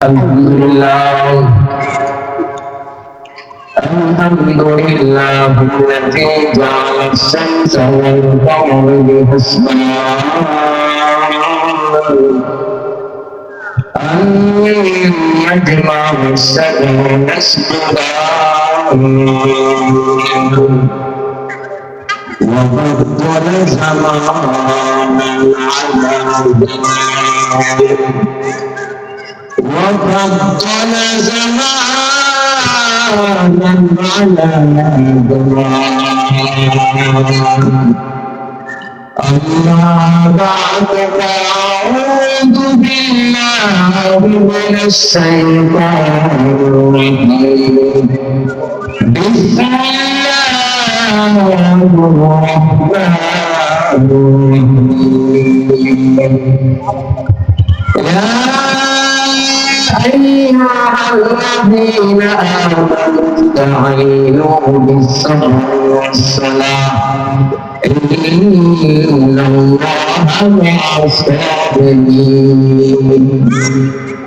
আলহামদুলিল্লাহ আলহামদুলিল্লাহ الذي جعل الشمس والقمر بحسبان النجم والشجر يسجدان وفضل زمانا على زمان وفضل زمانا على زمان أما بعد فأعوذ بالله من الشيطان الرجيم بسم الله الرحمن الرحيم يا أيها الذين آمنوا استعينوا بالصبر والصلاة إن الله مع الصابرين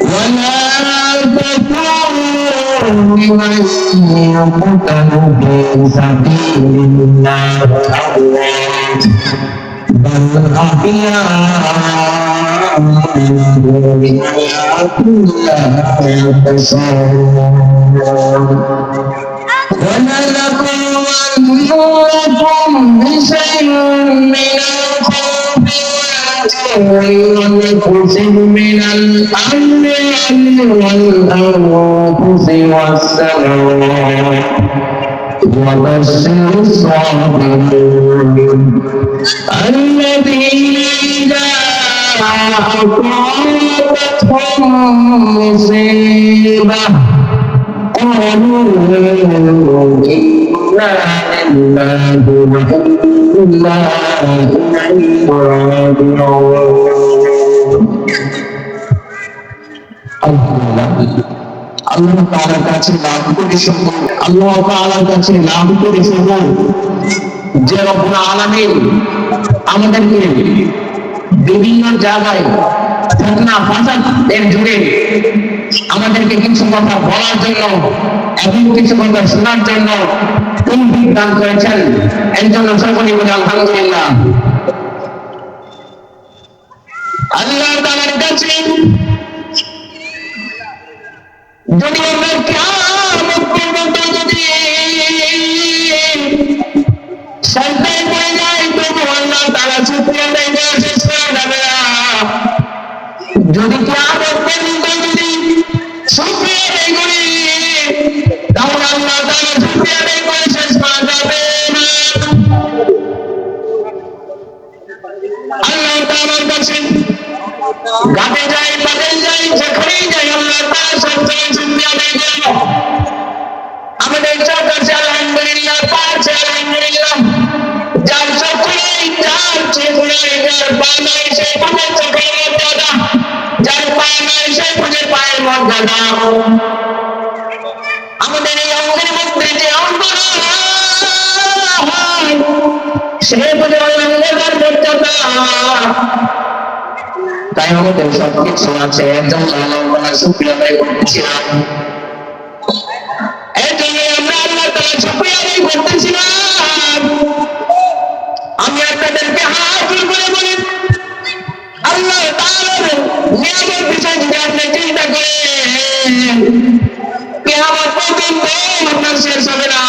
ولا تكونوا لمن يقتل في سبيل الله أموات بل أحياء ولكن لا تشعرون ولنبلونكم بشيء من الخوف والجوع من الأمن والأنفس والثمرات وبشر الصابرين الذين إذا أصابتهم مصيبة قالوا إنا لله وإنا إليه راجعون আল্লাহ তাআলার কাছে লাভ করে শুনুন আল্লাহ তাআলার কাছে লাভ করে শুনুন যে রব্বুল আলামিন আমাদেরকে বিভিন্ন জায়গায় ফিতনা ফাসাদ এর জুড়ে আমাদেরকে কিছু কথা বলার জন্য এবং কিছু কথা শোনার জন্য তৌফিক দান করেছেন এর জন্য সকলেই বলি আলহামদুলিল্লাহ আল্লাহ তাআলার কাছে যদি আমরা কিয়ামত পর্যন্ত যদি সাজদায় পড়ে যাই তবু আল্লাহ তাআলা শুকরিয়া আদায় করা শেষ করা যাবে না যদি কিয়ামত পর্যন্ত যদি শুকরিয়া আদায় করি তাহলে আল্লাহ তাআলা শুকরিয়া আদায় করে শেষ করা যাবে না আল্লাহ তাআলার কাছে ঘাটে যাই বাজারে যাই যেখানেই যাই আল্লাহ তাআলা সবসময় শুকরিয়া আদায় করব আমাদের চোখ আছে আলহামদুলিল্লাহ পা আছে আলহামদুলিল্লাহ যার চোখ নেই যার চোখ নেই যার পা নাই সে বুঝে চোখের মর্যাদা যার পা নাই সে বুঝে পায়ের মর্যাদা আমাদের এই অঙ্গের মধ্যে যে অঙ্গ সে বুঝে অঙ্গের মর্যাদা তাই আমাদের সবকিছু আছে একজন আল্লাহ শুকরিয়া আদায় করতেছিলাম এই জন্য আমরা আল্লাহ তাআলা শুকরিয়া আদায় করতেছিলাম আমি আপনাদেরকে হাত করে বলি আল্লাহ তাআলার নিয়ামত বিষয় যদি আপনি চিন্তা করেন কিয়ামত পর্যন্ত আপনার শেষ হবে না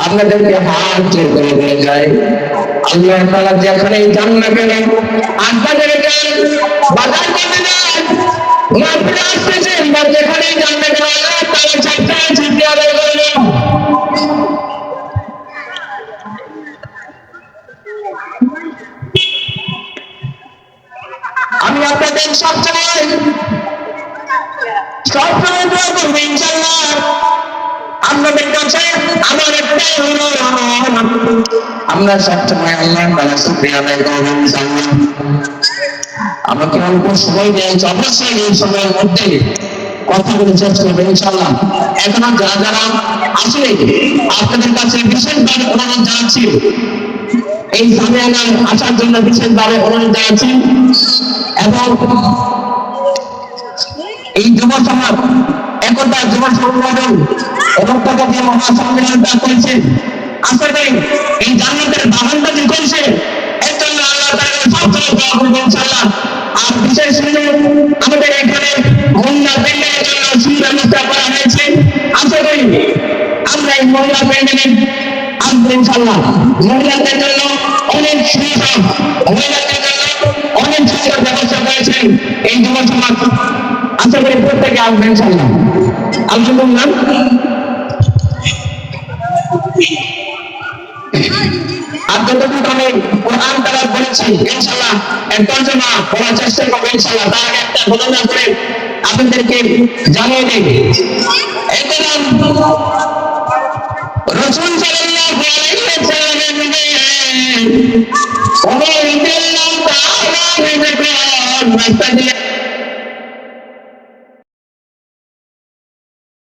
আপনাদেরকে হাত করে বলে যায় আল্লাহ তাআলা যেখানেই যান না কেন আপনাদের বাজার করতে যান মাহফিলে আসতেছেন বা যেখানেই যান না কেন আল্লাহ তাআলা সবসময় শুকরিয়া আদায় করবেন আমি আপনাদের সবসময় দোয়া করবো ইনশাআল্লাহ আপনাদের কাছে আমার একটাই অনুরোধ আমরা সবসময় আল্লাহ তাআলা শুকরিয়া আদায় করবো ইনশাআল্লাহ আমাকে অল্প সময় দিয়েছে অবশ্যই এই সময়ের মধ্যে কথা বলে শেষ করবো ইনশাআল্লাহ এখনো যারা যারা আসলে আপনাদের কাছে বিশেষভাবে অনুরোধ জানাচ্ছি এই সম্মেলনে আসার জন্য বিশেষভাবে অনুরোধ জানাচ্ছি এবং এই যুব সমাজ একতা যুব সংগঠন এবং তাকে যে মহাসম্মেলনটা করেছে, আশা করি এই জান্নাতের বাগানটা যে করছে এর জন্য আল্লাহ তাআলা সবসময় দোয়া করবেন ইনশাআল্লাহ। আর বিশেষ করে আমাদের এখানে মহিলা প্যান্ডেলের জন্য সুব্যবস্থা করা হয়েছে। আশা করি আমরা এই মহিলা প্যান্ডেলে আসবো ইনশাআল্লাহ। মহিলাদের জন্য অনেক সুবিধা, মহিলাদের জন্য অনেক সুবিধার ব্যবস্থা করেছেন এই যুব সমাজ। আশা করি প্রত্যেকে আসবে ইনশাআল্লাহ। আলহামদুলিল্লাহ। আর যতটুকু আমি কোরআন তেলাওয়াত করেছি ইনশাআল্লাহ এর তর্জমা বলার চেষ্টা করবো ইনশাআল্লাহ। তার আগে একটা ঘটনা করে আপনাদেরকে জানিয়ে দিই। এই কোরআন রাসূল সাল্লাল্লাহু আলাইহি ওয়াসাল্লামের যুগে ওমর রাদিয়াল্লাহু তাআলা রাস্তা দিয়ে